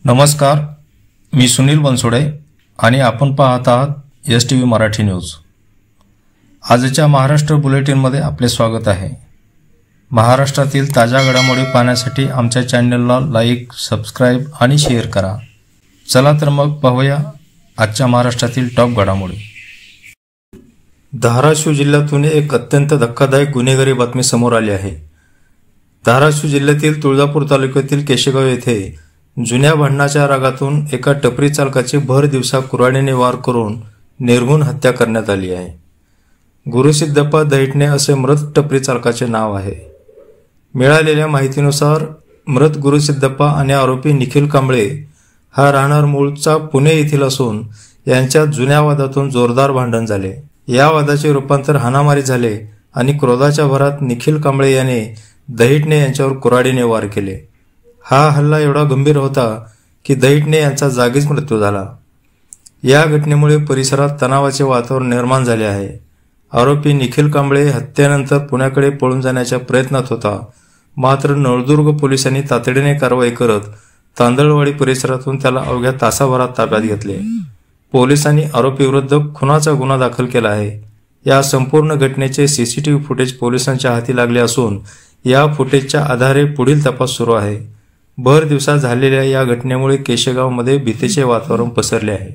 नमस्कार, मी सुनील बनसोडे आणि आपण पाहत आहात STV मराठी न्यूज। आजच्या महाराष्ट्र बुलेटिनमध्ये आपले स्वागत आहे। महाराष्ट्रातील ताज्या घडामोडी पाहण्यासाठी आमच्या चॅनलला लाईक, सबस्क्राइब आणि शेअर करा। चला तर मग पाहूया आजच्या महाराष्ट्रातील टॉप घडामोडी। धाराशिव जिल्ह्यातून एक अत्यंत धक्कादायक गुन्हेगारी बातमी समोर आली आहे। धाराशिव जिल्ह्यातील तुळजापूर तालुक्यातील केशेगाव येथे जुन्या भांडणाच्या रागातून एका टपरी चालकाची भर दिवसा कुऱ्हाडीने वार करून निर्घृण हत्या करण्यात आली आहे। गुरुसिद्धप्पा दहिटणे असे मृत टपरी चालकाचे नाव आहे। मिळालेल्या माहितीनुसार मृत गुरुसिद्धप्पा आणि आरोपी निखिल कांबळे हा राहणार मूळचा पुणे येथील असून यांच्यात जुन्या वादातून जोरदार भांडण झाले। या वादाचे रूपांतर हाणामारी झाले आणि क्रोधाच्या भरात निखिल कांबळे याने दहिटणे यांच्यावर कुऱ्हाडीने वार केले। हा हल्ला एवढा गंभीर होता की दहिटणे यांचा जागीच मृत्यू झाला। या घटनेमुळे परिसरात तणावाचे वातावरण निर्माण झाले आहे। आरोपी निखिल कांबळे हत्येनंतर पुण्याकडे पळून जाण्याच्या प्रयत्नात होता, मात्र नळदुर्ग पोलिसांनी तातडीने कारवाई करत तांदळवाडी परिसरातून त्याला अवघ्या तासाभरात ताब्यात घेतले। पोलिसांनी आरोपीविरुद्ध खुनाचा गुन्हा दाखल केला आहे। या संपूर्ण घटनेचे CCTV फुटेज पोलिसांच्या हाती लागले असून या फुटेजच्या आधारे पुढील तपास सुरू आहे। भर दिवसा झालेल्या या घटनेमुळे केशेगावमध्ये भीतीचे वातावरण पसरले आहे।